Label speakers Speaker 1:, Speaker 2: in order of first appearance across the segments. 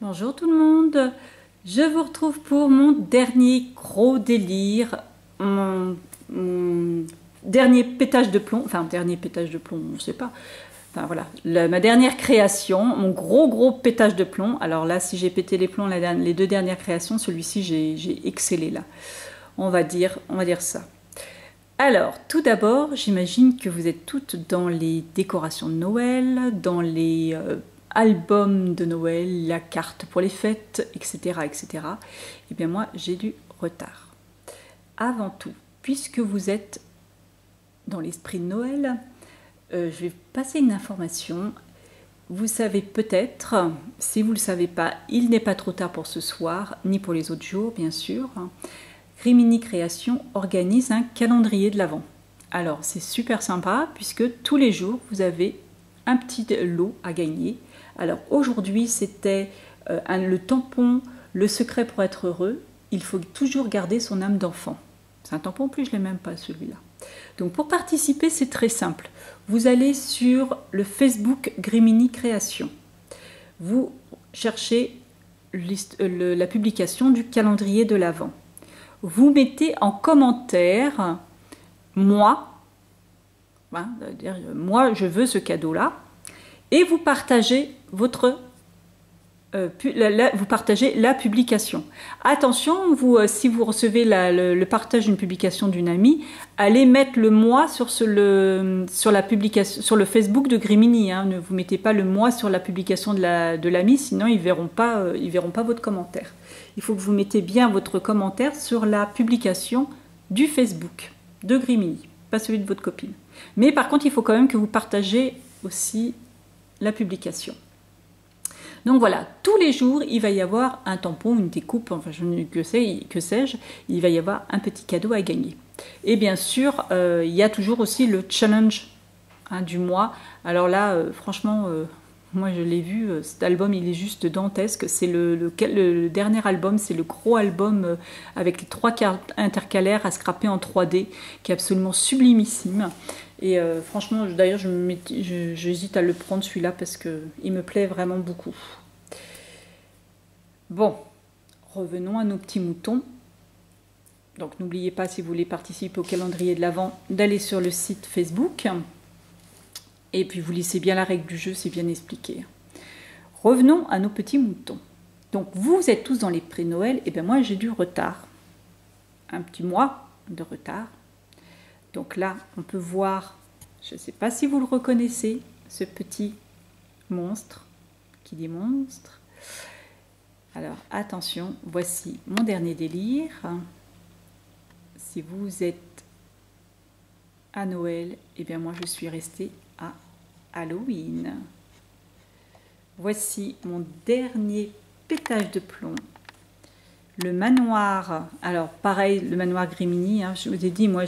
Speaker 1: Bonjour tout le monde, je vous retrouve pour mon dernier gros délire, mon dernier pétage de plomb, enfin dernier pétage de plomb, je sais pas, enfin voilà, ma dernière création, mon gros pétage de plomb. Alors là, si j'ai pété les plombs les deux dernières créations, celui-ci j'ai excellé là, on va dire ça. Alors, tout d'abord, j'imagine que vous êtes toutes dans les décorations de Noël, dans les albums de Noël, la carte pour les fêtes, etc. etc. Eh bien moi, j'ai du retard. Avant tout, puisque vous êtes dans l'esprit de Noël, je vais passer une information. Vous savez peut-être, si vous ne le savez pas, il n'est pas trop tard pour ce soir, ni pour les autres jours, bien sûr. Rimini Création organise un calendrier de l'Avent. Alors, c'est super sympa, puisque tous les jours, vous avez un petit lot à gagner. Alors, aujourd'hui, c'était le tampon, le secret pour être heureux. Il faut toujours garder son âme d'enfant. C'est un tampon, en plus, je ne l'ai même pas, celui-là. Donc, pour participer, c'est très simple. Vous allez sur le Facebook Rimini Création. Vous cherchez la publication du calendrier de l'Avent. Vous mettez en commentaire moi je veux ce cadeau-là, et vous partagez vous partagez la publication. Attention, si vous recevez le partage d'une publication d'une amie, allez mettre le moi sur la publication, sur le Facebook de Grimini. Hein. Ne vous mettez pas le moi sur la publication de l'ami, sinon ils verront pas votre commentaire. Il faut que vous mettez bien votre commentaire sur la publication du Facebook de Grimini, pas celui de votre copine. Mais par contre, il faut quand même que vous partagez aussi la publication. Donc voilà, tous les jours, il va y avoir un tampon, une découpe, enfin que sais-je, il va y avoir un petit cadeau à gagner. Et bien sûr, il y a toujours aussi le challenge du mois. Alors là, franchement, moi je l'ai vu, cet album il est juste dantesque. C'est le dernier album, c'est le gros album avec les 3 cartes intercalaires à scraper en 3D, qui est absolument sublimissime. Et franchement, d'ailleurs, j'hésite à le prendre celui-là parce qu'il me plaît vraiment beaucoup. Bon, revenons à nos petits moutons. Donc n'oubliez pas, si vous voulez participer au calendrier de l'Avent, d'aller sur le site Facebook. Et puis vous lisez bien la règle du jeu, c'est bien expliqué. Revenons à nos petits moutons. Donc vous êtes tous dans les pré-Noël, et bien moi j'ai du retard. Un petit mois de retard. Donc là, on peut voir, je ne sais pas si vous le reconnaissez, ce petit monstre. Qui dit monstre? Alors attention, voici mon dernier délire. Si vous êtes à Noël, eh bien moi je suis restée à Halloween. Voici mon dernier pétage de plomb. Le manoir, alors pareil, le manoir Grimini, hein, je vous ai dit, moi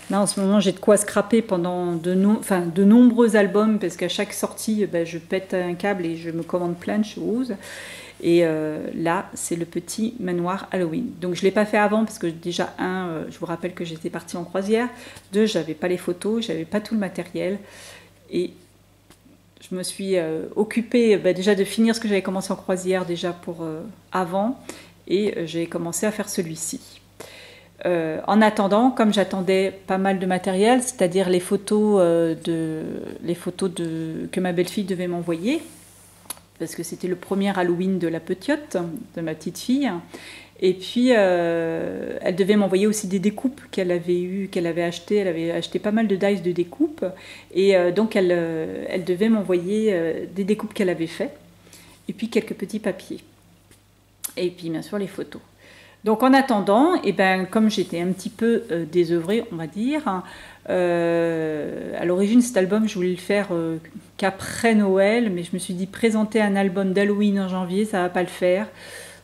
Speaker 1: là en ce moment j'ai de quoi scraper pendant de nombreux albums, parce qu'à chaque sortie je pète un câble et je me commande plein de choses. Et là c'est le petit manoir Halloween. Donc je ne l'ai pas fait avant parce que déjà je vous rappelle que j'étais partie en croisière. 2, j'avais pas les photos, j'avais pas tout le matériel. Et je me suis occupée déjà de finir ce que j'avais commencé en croisière déjà pour avant. Et j'ai commencé à faire celui-ci. En attendant, comme j'attendais pas mal de matériel, c'est-à-dire les photos que ma belle-fille devait m'envoyer, parce que c'était le premier Halloween de la petite, de ma petite fille, et puis elle devait m'envoyer aussi des découpes qu'elle avait achetées. Elle avait acheté pas mal de dice de découpes, et donc elle devait m'envoyer des découpes qu'elle avait faites, et puis quelques petits papiers. Et puis bien sûr les photos. Donc en attendant, comme j'étais un petit peu désœuvrée, on va dire, à l'origine cet album je voulais le faire qu'après Noël, mais je me suis dit présenter un album d'Halloween en janvier, ça va pas le faire.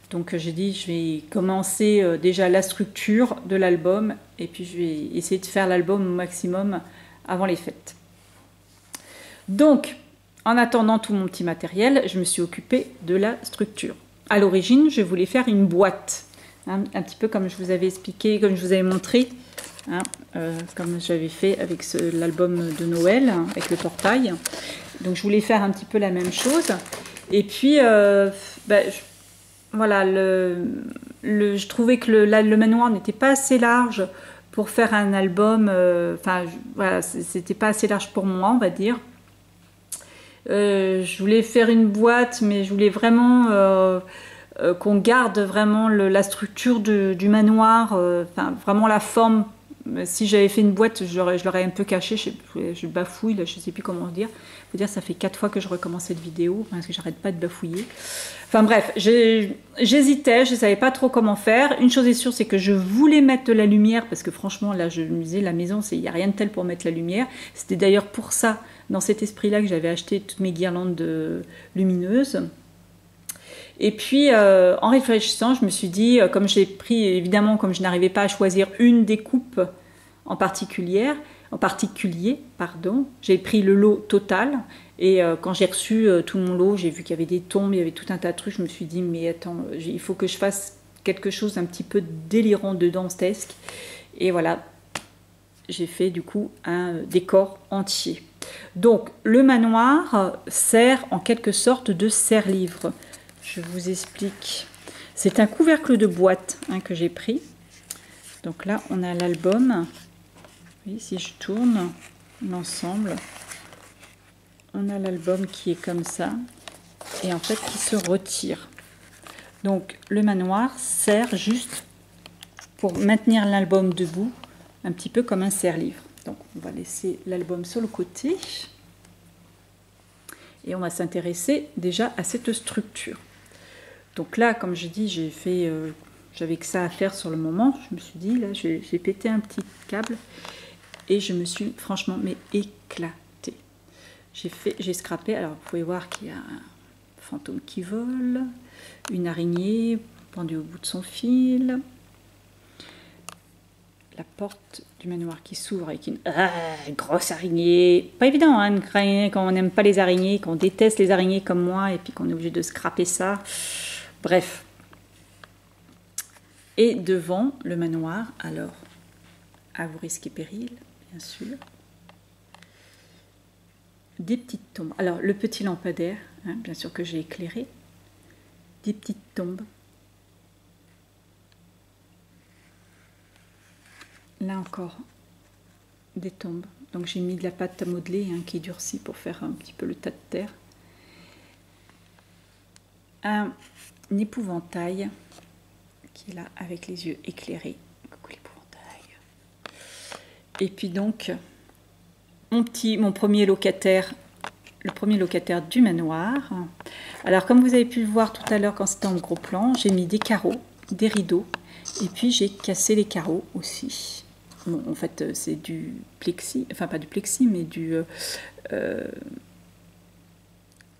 Speaker 1: Donc j'ai dit je vais commencer déjà la structure de l'album, et puis je vais essayer de faire l'album au maximum avant les fêtes. Donc en attendant tout mon petit matériel, je me suis occupée de la structure. À l'origine, je voulais faire une boîte, hein, un petit peu comme je vous avais expliqué, comme je vous avais montré, hein, comme j'avais fait avec l'album de Noël, hein, avec le portail. Donc je voulais faire un petit peu la même chose. Et puis, voilà, je trouvais que le manoir n'était pas assez large pour faire un album. Enfin, voilà, c'était pas assez large pour moi, on va dire. Je voulais faire une boîte, mais je voulais vraiment qu'on garde vraiment la structure du manoir, enfin, vraiment la forme. Si j'avais fait une boîte, je l'aurais un peu caché, je bafouille, là, je sais plus comment dire. Faut dire, ça fait 4 fois que je recommence cette vidéo, parce que j'arrête pas de bafouiller. Enfin bref, j'hésitais, je savais pas trop comment faire. Une chose est sûre, c'est que je voulais mettre de la lumière, parce que franchement, là, je me disais, la maison, il n'y a rien de tel pour mettre la lumière. C'était d'ailleurs pour ça, dans cet esprit-là, que j'avais acheté toutes mes guirlandes lumineuses. Et puis, en réfléchissant, je me suis dit, comme j'ai pris, évidemment, comme je n'arrivais pas à choisir une découpe en particulier, j'ai pris le lot total. Et quand j'ai reçu tout mon lot, j'ai vu qu'il y avait des tombes, il y avait tout un tas de trucs. Je me suis dit, mais attends, il faut que je fasse quelque chose d'un petit peu délirant de dantesque. Et voilà, j'ai fait du coup un décor entier. Donc, le manoir sert en quelque sorte de serre-livre. Je vous explique. C'est un couvercle de boîte que j'ai pris. Donc là, on a l'album. Oui, si je tourne l'ensemble, on a l'album qui est comme ça. Et en fait, qui se retire. Donc, le manoir sert juste pour maintenir l'album debout, un petit peu comme un serre-livre. Donc, on va laisser l'album sur le côté. Et on va s'intéresser déjà à cette structure. Donc là, comme je dis, j'avais que ça à faire sur le moment. Je me suis dit, là, j'ai pété un petit câble et je me suis franchement éclatée. J'ai scrappé. Alors, vous pouvez voir qu'il y a un fantôme qui vole, une araignée pendue au bout de son fil, la porte du manoir qui s'ouvre avec une grosse araignée. Pas évident, hein, une araignée, quand on n'aime pas les araignées, qu'on déteste les araignées comme moi et puis qu'on est obligé de scraper ça. Bref. Et devant le manoir, alors, à vos risques et périls, bien sûr, des petites tombes. Alors, le petit lampadaire, bien sûr que j'ai éclairé, des petites tombes. Là encore, des tombes. Donc, j'ai mis de la pâte à modeler qui est durcie pour faire un petit peu le tas de terre. Un épouvantail qui est là avec les yeux éclairés. Coucou l'épouvantail. Et puis donc mon premier locataire, le premier locataire du manoir. Alors comme vous avez pu le voir tout à l'heure quand c'était en gros plan, j'ai mis des carreaux, des rideaux et puis j'ai cassé les carreaux aussi. Bon, en fait c'est du plexi, enfin pas du plexi mais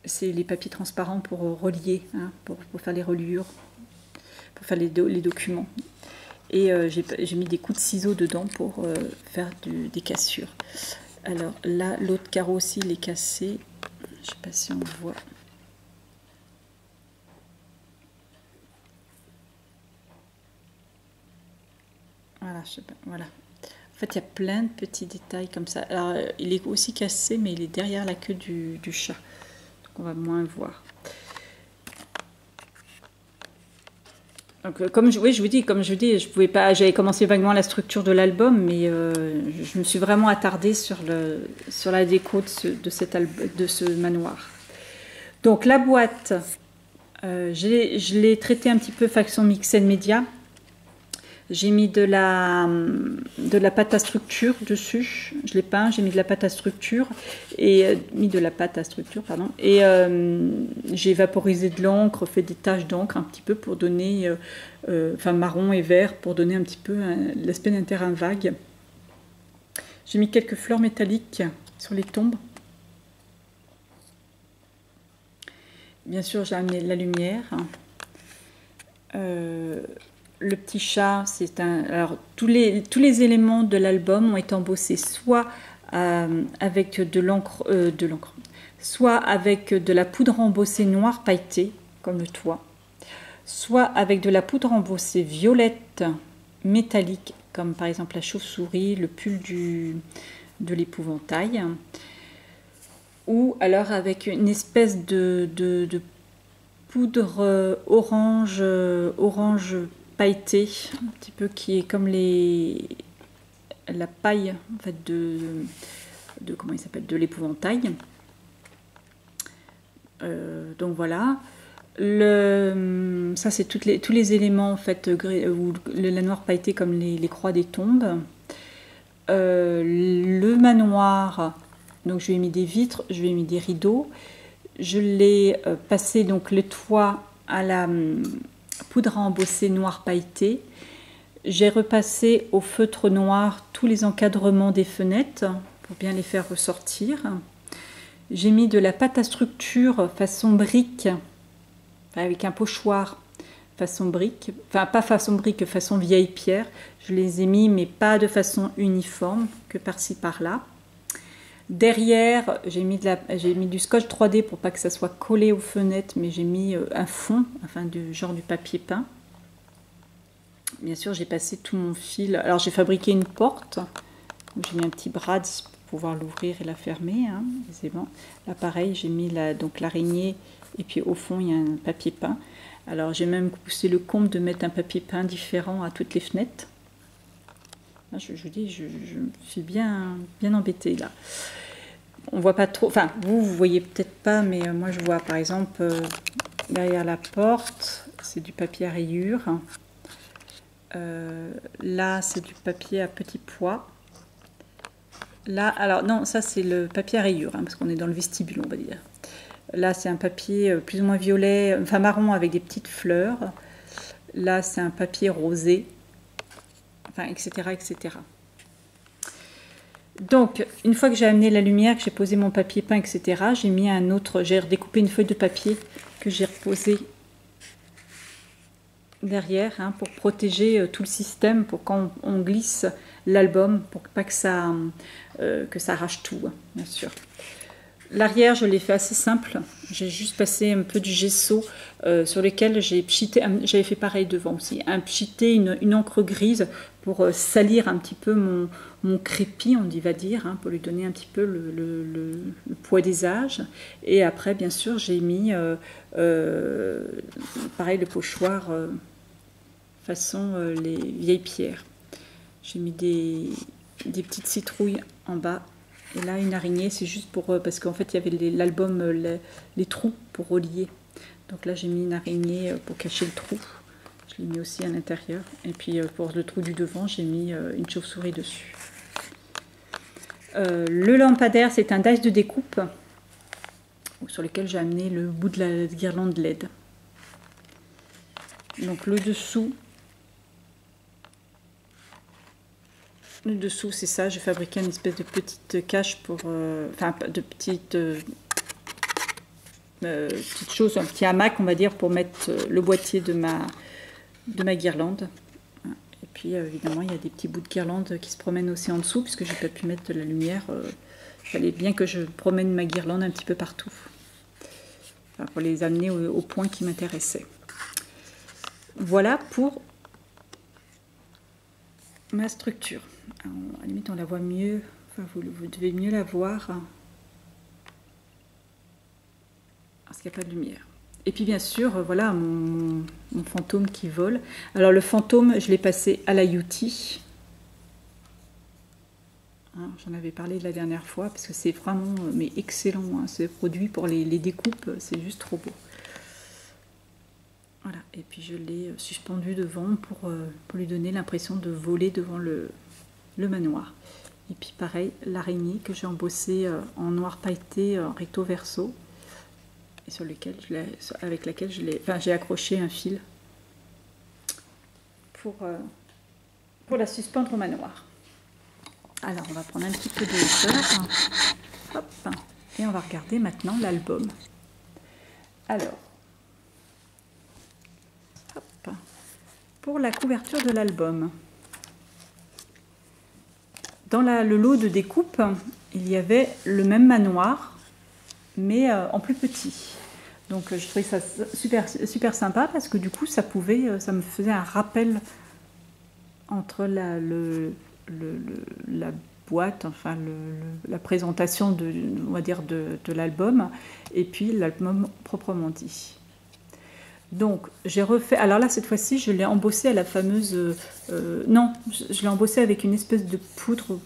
Speaker 1: c'est les papiers transparents pour relier, pour faire les reliures, pour faire les documents. Et j'ai mis des coups de ciseaux dedans pour faire des cassures. Alors là, l'autre carreau aussi, il est cassé. Je ne sais pas si on voit. Voilà, je sais pas, voilà. En fait, il y a plein de petits détails comme ça. Alors, il est aussi cassé, mais il est derrière la queue du chat. On va moins voir. Donc, comme je vous dis, je pouvais pas. J'avais commencé vaguement la structure de l'album, mais je me suis vraiment attardée sur la déco de ce manoir. Donc la boîte, je l'ai traitée un petit peu façon Mixed Media. J'ai mis de la pâte à structure dessus. Je l'ai peint, j'ai mis de la pâte à structure et et j'ai vaporisé de l'encre, fait des taches d'encre un petit peu pour donner, enfin marron et vert pour donner un petit peu l'aspect d'un terrain vague. J'ai mis quelques fleurs métalliques sur les tombes. Bien sûr, j'ai amené de la lumière. Le petit chat, c'est un. Alors, tous les éléments de l'album ont été embossés soit avec de l'encre, soit avec de la poudre embossée noire pailletée, comme le toit, soit avec de la poudre embossée violette métallique, comme par exemple la chauve-souris, le pull de l'épouvantail, ou alors avec une espèce de poudre orange pailletée, un petit peu qui est comme la paille en fait de comment il s'appelle, de l'épouvantail. Donc voilà. Ça c'est tous les éléments en fait ou la noire pailletée comme les croix des tombes. Le manoir, donc je lui ai mis des vitres, je lui ai mis des rideaux. Je l'ai passé donc le toit à la poudre à embosser noire pailletée. J'ai repassé au feutre noir tous les encadrements des fenêtres pour bien les faire ressortir. J'ai mis de la pâte à structure façon brique, avec un pochoir façon brique, enfin pas façon brique, façon vieille pierre. Je les ai mis, mais pas de façon uniforme, que par-ci par-là. Derrière, j'ai mis du scotch 3D pour pas que ça soit collé aux fenêtres, mais j'ai mis un fond, enfin du genre du papier peint. Bien sûr, j'ai passé tout mon fil. Alors j'ai fabriqué une porte, j'ai mis un petit brad pour pouvoir l'ouvrir et la fermer, hein, aisément. Là pareil, j'ai mis donc l'araignée et puis au fond il y a un papier peint. Alors j'ai même poussé le comble de mettre un papier peint différent à toutes les fenêtres. Je vous dis, je suis bien embêtée là. On voit pas trop, enfin vous voyez peut-être pas, mais moi je vois par exemple derrière la porte, c'est du papier à rayures. Là c'est du papier à petits pois. Là, alors non, ça c'est le papier à rayures, hein, parce qu'on est dans le vestibule on va dire. Là c'est un papier plus ou moins violet, enfin marron avec des petites fleurs. Là c'est un papier rosé. Enfin, etc., etc. Donc, une fois que j'ai amené la lumière, que j'ai posé mon papier peint, etc., j'ai redécoupé une feuille de papier que j'ai reposée derrière, hein, pour protéger tout le système, pour quand on glisse l'album, pour pas que ça arrache tout, hein, bien sûr. L'arrière, je l'ai fait assez simple. J'ai juste passé un peu du gesso sur lequel j'ai pchité. J'avais fait pareil devant aussi. Pchité une encre grise pour salir un petit peu mon crépi, on va dire, hein, pour lui donner un petit peu le poids des âges. Et après, bien sûr, j'ai mis pareil le pochoir façon les vieilles pierres. J'ai mis des petites citrouilles en bas. Et là, une araignée, c'est juste pour... parce qu'en fait, il y avait l'album, les trous pour relier. Donc là, j'ai mis une araignée pour cacher le trou. Je l'ai mis aussi à l'intérieur. Et puis, pour le trou du devant, j'ai mis une chauve-souris dessus. Le lampadaire, c'est un dice de découpe sur lequel j'ai amené le bout de la guirlande LED. Donc, le dessous... Le dessous, c'est ça. J'ai fabriqué une espèce de petite cache pour... enfin, de petite chose, un petit hamac, on va dire, pour mettre le boîtier de ma guirlande. Et puis, évidemment, il y a des petits bouts de guirlande qui se promènent aussi en dessous, puisque j'ai pas pu mettre de la lumière. Il fallait bien que je promène ma guirlande un petit peu partout. Enfin, pour les amener au point qui m'intéressait. Voilà pour ma structure. Alors, à la limite, on la voit mieux. Enfin, vous devez mieux la voir. Parce qu'il n'y a pas de lumière. Et puis, bien sûr, voilà mon fantôme qui vole. Alors, le fantôme, je l'ai passé à la Yuti. Hein, j'en avais parlé la dernière fois, parce que c'est vraiment mais excellent. Hein, ce produit pour les découpes, c'est juste trop beau. Voilà, et puis je l'ai suspendu devant pour lui donner l'impression de voler devant le manoir. Et puis pareil, l'araignée que j'ai embossée en noir pailleté recto verso, et sur lequel avec laquelle j'ai accroché un fil pour la suspendre au manoir. Alors on va prendre un petit peu de hauteur, hop, et on va regarder maintenant l'album. Alors, pour la couverture de l'album. Dans le lot de découpe, il y avait le même manoir, mais en plus petit. Donc je trouvais ça super sympa parce que du coup ça me faisait un rappel entre la boîte, enfin la présentation on va dire de l'album, et puis l'album proprement dit. Donc j'ai refait, alors là cette fois-ci je l'ai embossé à la fameuse, non, je l'ai embossé avec une espèce de poudre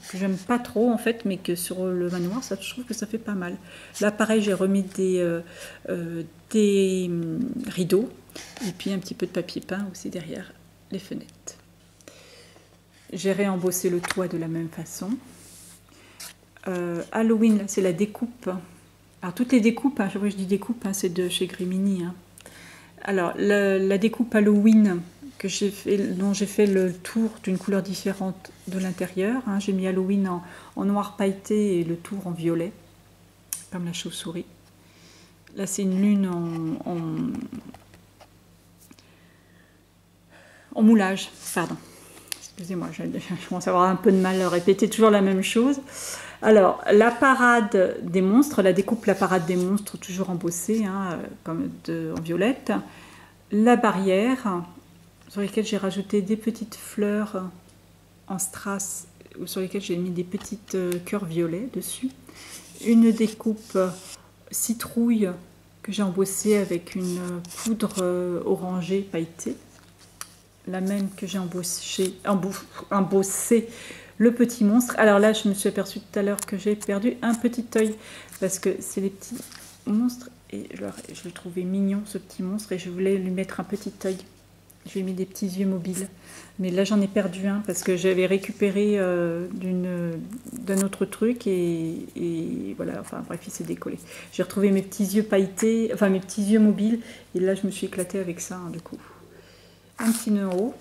Speaker 1: que j'aime pas trop en fait, mais que sur le manoir, ça, je trouve que ça fait pas mal. Là pareil, j'ai remis des rideaux et puis un petit peu de papier peint aussi derrière les fenêtres. J'ai réembossé le toit de la même façon. Halloween, c'est la découpe. Alors toutes les découpes, hein, je dis découpe, hein, c'est de chez Grimini. Hein. Alors la découpe Halloween que j'ai fait, dont j'ai fait le tour d'une couleur différente de l'intérieur. Hein. J'ai mis Halloween en noir pailleté et le tour en violet, comme la chauve-souris. Là c'est une lune en moulage, pardon. Excusez-moi, je commence à avoir un peu de mal à répéter toujours la même chose. Alors, la parade des monstres, la découpe La parade des monstres, toujours embossée, hein, en violette. La barrière, sur lesquelles j'ai rajouté des petites fleurs en strass, sur lesquelles j'ai mis des petites cœurs violets dessus. Une découpe citrouille que j'ai embossée avec une poudre orangée pailletée. La même que j'ai embossé le petit monstre. Alors là, je me suis aperçue tout à l'heure que j'ai perdu un petit œil parce que c'est les petits monstres et je le trouvais mignon ce petit monstre et je voulais lui mettre un petit œil. Je lui ai mis des petits yeux mobiles. Mais là, j'en ai perdu un parce que j'avais récupéré d'un autre truc et voilà, enfin bref, il s'est décollé. J'ai retrouvé mes petits yeux pailletés, enfin mes petits yeux mobiles et là, je me suis éclatée avec ça hein, du coup. Un petit nœud en haut.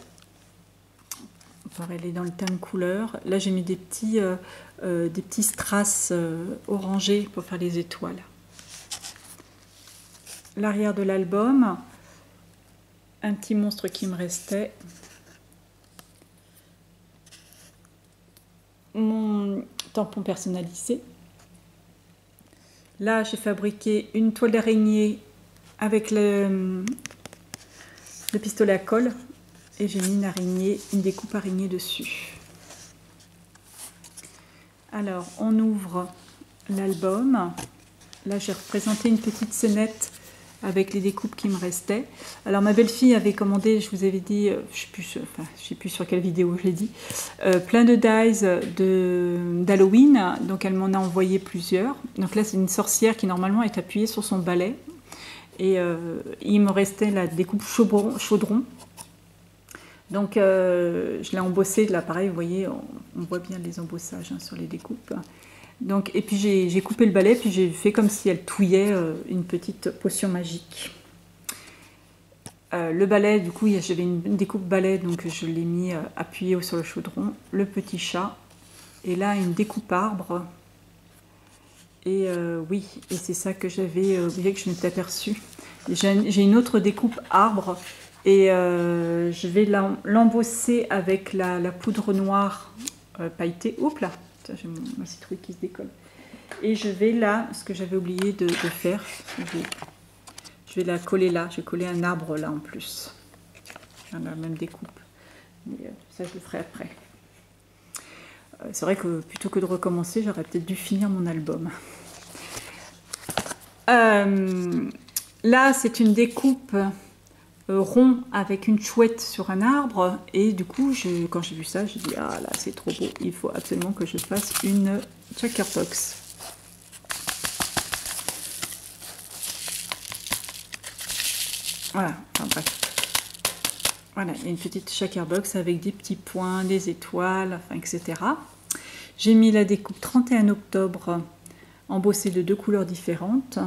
Speaker 1: Pareil, elle est dans le teint de couleur. Là, j'ai mis des petits strass orangés pour faire les étoiles. L'arrière de l'album. Un petit monstre qui me restait. Mon tampon personnalisé. Là, j'ai fabriqué une toile d'araignée avec le pistolet à colle et j'ai mis une découpe araignée dessus. Alors on ouvre l'album. Là j'ai représenté une petite scénette avec les découpes qui me restaient. Alors ma belle-fille avait commandé, je vous avais dit, je ne sais plus sur quelle vidéo je l'ai dit, plein de dies d'Halloween, donc elle m'en a envoyé plusieurs. Donc là c'est une sorcière qui normalement est appuyée sur son balai. Et il me restait la découpe chaudron. Donc je l'ai embossé, là pareil, vous voyez, on voit bien les embossages hein, sur les découpes. Donc, et puis j'ai coupé le balai, puis j'ai fait comme si elle touillait une petite potion magique. Le balai, du coup, j'avais une découpe balai, donc je l'ai mis appuyé sur le chaudron. Le petit chat, et là une découpe arbre. Et oui, et c'est ça que j'avais oublié, que je m'étais aperçue. J'ai une autre découpe arbre et je vais l'embosser avec la poudre noire pailletée. Oups là, j'ai ma citrouille qui se décolle. Et je vais là, ce que j'avais oublié de faire, je vais la coller là. Je vais coller un arbre là en plus. J'ai la même découpe. Mais ça, je le ferai après. C'est vrai que plutôt que de recommencer, j'aurais peut-être dû finir mon album. Là, c'est une découpe rond avec une chouette sur un arbre. Et du coup, quand j'ai vu ça, j'ai dit « Ah là, c'est trop beau, il faut absolument que je fasse une checkerbox. » Voilà, enfin bref. Voilà, il y a une petite checkerbox avec des petits points, des étoiles, enfin, etc. J'ai mis la découpe 31 octobre embossée de 2 couleurs différentes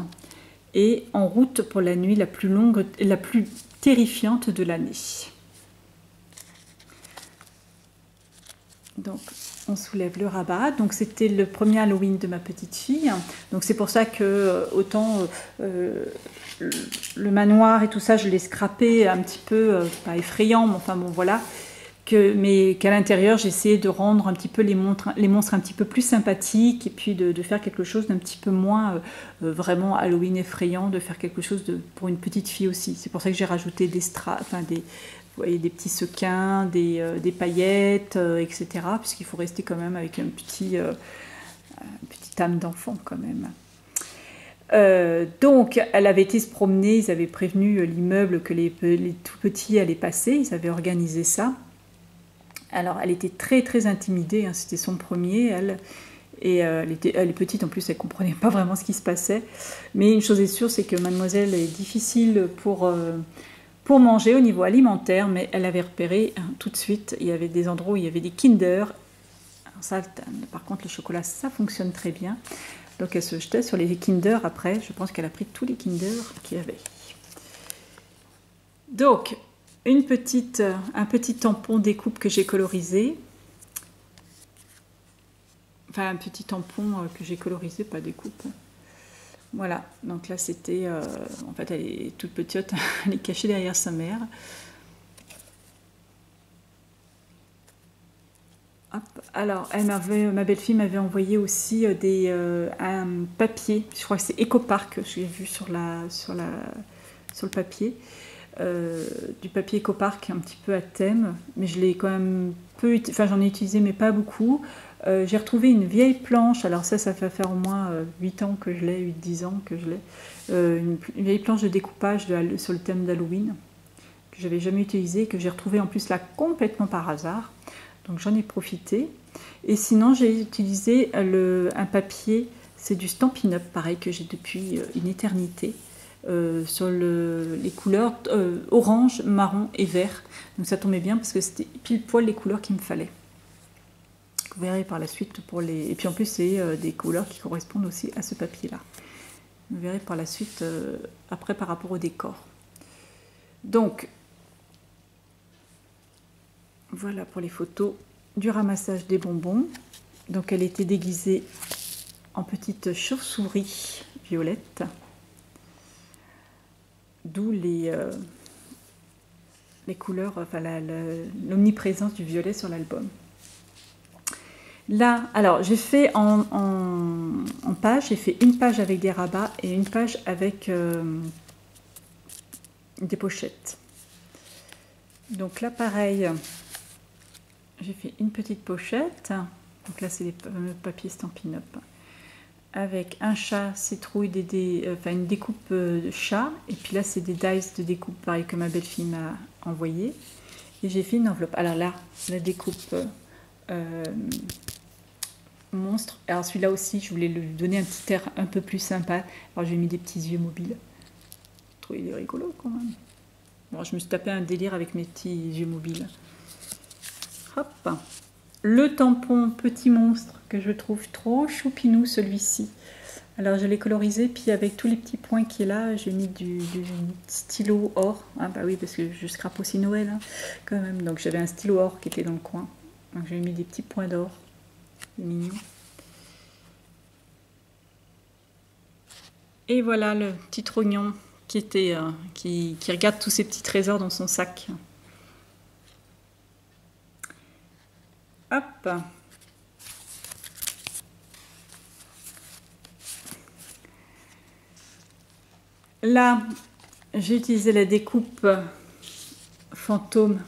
Speaker 1: et en route pour la nuit la plus longue et la plus terrifiante de l'année. Donc on soulève le rabat. Donc c'était le premier Halloween de ma petite fille. Donc c'est pour ça que autant le manoir et tout ça, je l'ai scrappé un petit peu, pas effrayant, mais enfin bon voilà. Mais qu'à l'intérieur, j'ai essayé de rendre un petit peu les monstres un petit peu plus sympathiques et puis de faire quelque chose d'un petit peu moins vraiment Halloween effrayant, de faire quelque chose pour une petite fille aussi. C'est pour ça que j'ai rajouté des petits sequins, des paillettes, etc. Puisqu'il faut rester quand même avec une petite âme d'enfant quand même. Donc, elle avait été se promener, ils avaient prévenu l'immeuble que les tout petits allaient passer, ils avaient organisé ça. Alors, elle était très très intimidée, hein, c'était son premier, elle. Et elle est petite en plus, elle comprenait pas vraiment ce qui se passait. Mais une chose est sûre, c'est que mademoiselle est difficile pour manger au niveau alimentaire, mais elle avait repéré hein, tout de suite, il y avait des endroits où il y avait des Kinder. Ça, par contre, le chocolat, ça fonctionne très bien. Donc elle se jetait sur les Kinder après. Je pense qu'elle a pris tous les Kinder qu'il y avait. Donc, un petit tampon découpe que j'ai colorisé. Enfin, un petit tampon que j'ai colorisé, pas découpe. Voilà, donc là c'était... en fait, elle est toute petite, elle est cachée derrière sa mère. Hop. Alors, ma belle-fille m'avait envoyé aussi un papier. Je crois que c'est Ecopark, je l'ai vu sur le papier. Du papier Ecopark un petit peu à thème, mais je l'ai quand même enfin j'en ai utilisé mais pas beaucoup. J'ai retrouvé une vieille planche, alors ça fait faire au moins 8 ans que je l'ai, 8-10 ans que je l'ai. Une vieille planche de découpage sur le thème d'Halloween, que j'avais jamais utilisée, que j'ai retrouvée en plus là complètement par hasard. Donc j'en ai profité. Et sinon, j'ai utilisé un papier, c'est du Stampin' Up, pareil, que j'ai depuis une éternité, sur les couleurs orange, marron et vert. Donc ça tombait bien parce que c'était pile poil les couleurs qu'il me fallait. Vous verrez par la suite pour les... Et puis en plus, c'est des couleurs qui correspondent aussi à ce papier-là. Vous verrez par la suite, après par rapport au décor. Donc, voilà pour les photos du ramassage des bonbons. Donc elle était déguisée en petite chauve-souris violette. D'où les couleurs, enfin l'omniprésence du violet sur l'album. Là, alors j'ai fait en page, j'ai fait une page avec des rabats et une page avec des pochettes. Donc là pareil, j'ai fait une petite pochette. Donc là c'est les fameux papiers Stampin' Up. Avec un chat, citrouille, enfin une découpe de chat. Et puis là c'est des dice de découpe pareil que ma belle-fille m'a envoyé. Et j'ai fait une enveloppe. Alors là, la découpe monstre. Alors celui-là aussi, je voulais lui donner un petit air un peu plus sympa. Alors j'ai mis des petits yeux mobiles. Je trouvais il est rigolo quand même. Bon, je me suis tapé un délire avec mes petits yeux mobiles. Hop. Le tampon petit monstre que je trouve trop choupinou celui-ci. Alors je l'ai colorisé, puis avec tous les petits points qui est là, j'ai mis du stylo or. Ah bah oui, parce que je scrape aussi Noël hein, quand même. Donc j'avais un stylo or qui était dans le coin. Donc j'ai mis des petits points d'or. C'est mignon. Et voilà le petit trognon qui regarde tous ces petits trésors dans son sac. Hop. Là, j'ai utilisé la découpe fantôme,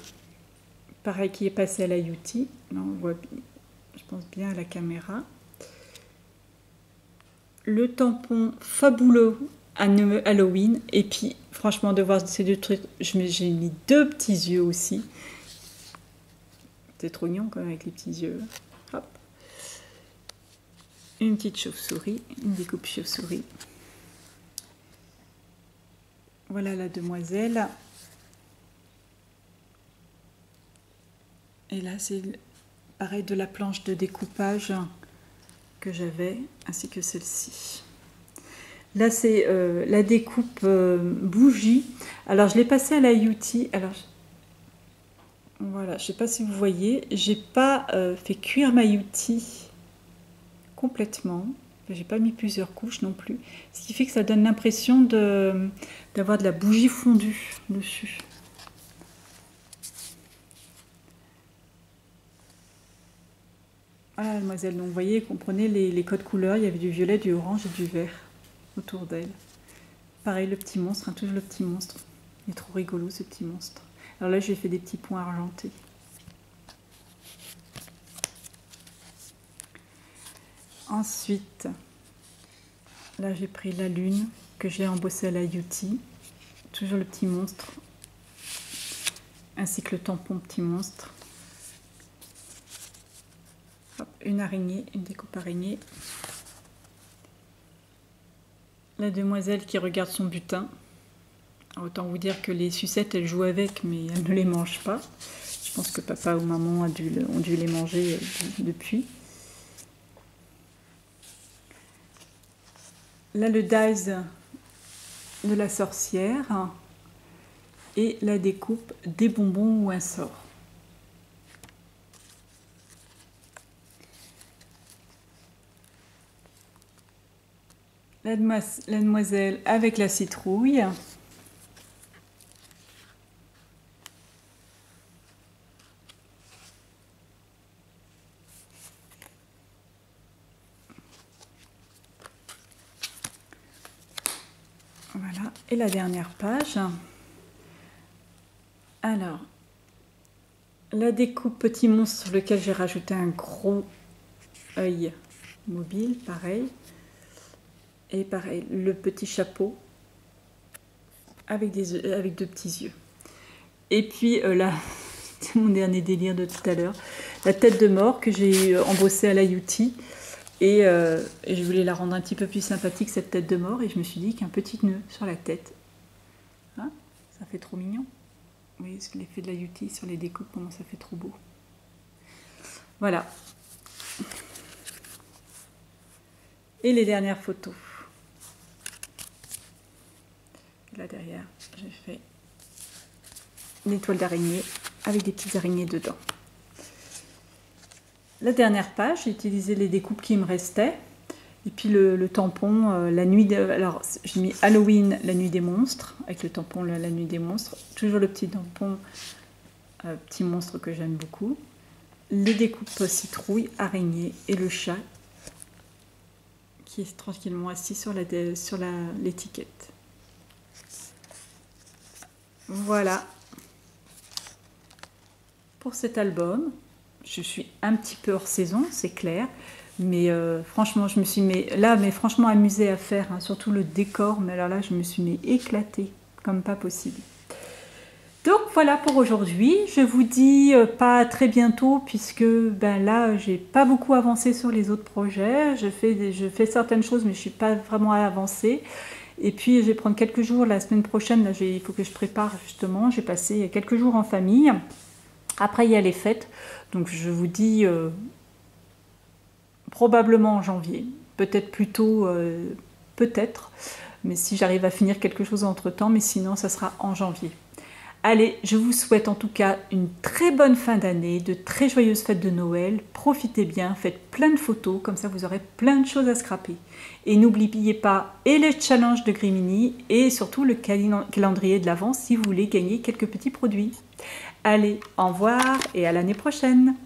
Speaker 1: pareil qui est passé à la Yuti. On voit, je pense bien à la caméra. Le tampon fabuleux à Halloween. Et puis, franchement, de voir ces deux trucs, j'ai mis deux petits yeux aussi. C'est trop mignon quand même avec les petits yeux. Hop. Une petite chauve-souris, une découpe chauve-souris. Voilà la demoiselle. Et là, c'est pareil de la planche de découpage que j'avais, ainsi que celle-ci. Là, c'est la découpe bougie. Alors, je l'ai passée à la Yuti. Alors, voilà, je ne sais pas si vous voyez. J'ai pas fait cuire ma Yuti complètement. J'ai pas mis plusieurs couches non plus. Ce qui fait que ça donne l'impression d'avoir de la bougie fondue dessus. Voilà, mademoiselle. Donc, vous voyez, comprenez les codes couleurs. Il y avait du violet, du orange et du vert autour d'elle. Pareil, le petit monstre, hein, toujours le petit monstre. Il est trop rigolo, ce petit monstre. Alors là, j'ai fait des petits points argentés. Ensuite, Là, j'ai pris la lune que j'ai embossée à la Yuti. Toujours le petit monstre. Ainsi que le tampon petit monstre. Hop, une araignée, une découpe araignée. La demoiselle qui regarde son butin. Autant vous dire que les sucettes, elles jouent avec, mais elles ne les mangent pas. Je pense que papa ou maman ont dû les manger depuis. Là, le dies de la sorcière. Et la découpe des bonbons ou un sort. La demoiselle avec la citrouille. Voilà, et la dernière page. Alors, la découpe petit monstre sur lequel j'ai rajouté un gros œil mobile, pareil. Et pareil, le petit chapeau avec deux petits yeux. Et puis là, c'est mon dernier délire de tout à l'heure, la tête de mort que j'ai embossée à la Yuti. Et je voulais la rendre un petit peu plus sympathique, cette tête de mort. Et je me suis dit qu'un petit nœud sur la tête, hein, ça fait trop mignon. Vous voyez l'effet de la Yuti sur les découpes, comment ça fait trop beau. Voilà. Et les dernières photos. Là derrière, j'ai fait une étoile d'araignée avec des petites araignées dedans. La dernière page, j'ai utilisé les découpes qui me restaient. Et puis le tampon, la nuit alors j'ai mis Halloween, la nuit des monstres, avec le tampon la nuit des monstres. Toujours le petit tampon, petit monstre que j'aime beaucoup. Les découpes citrouille, araignée et le chat qui est tranquillement assis sur l'étiquette. Voilà pour cet album. Je suis un petit peu hors saison, c'est clair, mais franchement, je me suis franchement amusée à faire, hein, surtout le décor. Mais alors là, je me suis éclatée comme pas possible. Donc voilà pour aujourd'hui. Je vous dis pas à très bientôt puisque là, j'ai pas beaucoup avancé sur les autres projets. Je fais certaines choses, mais je suis pas vraiment avancée. Et puis je vais prendre quelques jours la semaine prochaine. Là, il faut que je prépare justement. J'ai passé quelques jours en famille. Après, il y a les fêtes. Donc je vous dis probablement en janvier. Peut-être plus tôt, peut-être. Mais si j'arrive à finir quelque chose entre-temps. Mais sinon, ça sera en janvier. Allez, je vous souhaite en tout cas une très bonne fin d'année, de très joyeuses fêtes de Noël. Profitez bien, faites plein de photos, comme ça vous aurez plein de choses à scraper. Et n'oubliez pas et les challenges de Grimini et surtout le calendrier de l'Avent si vous voulez gagner quelques petits produits. Allez, au revoir et à l'année prochaine.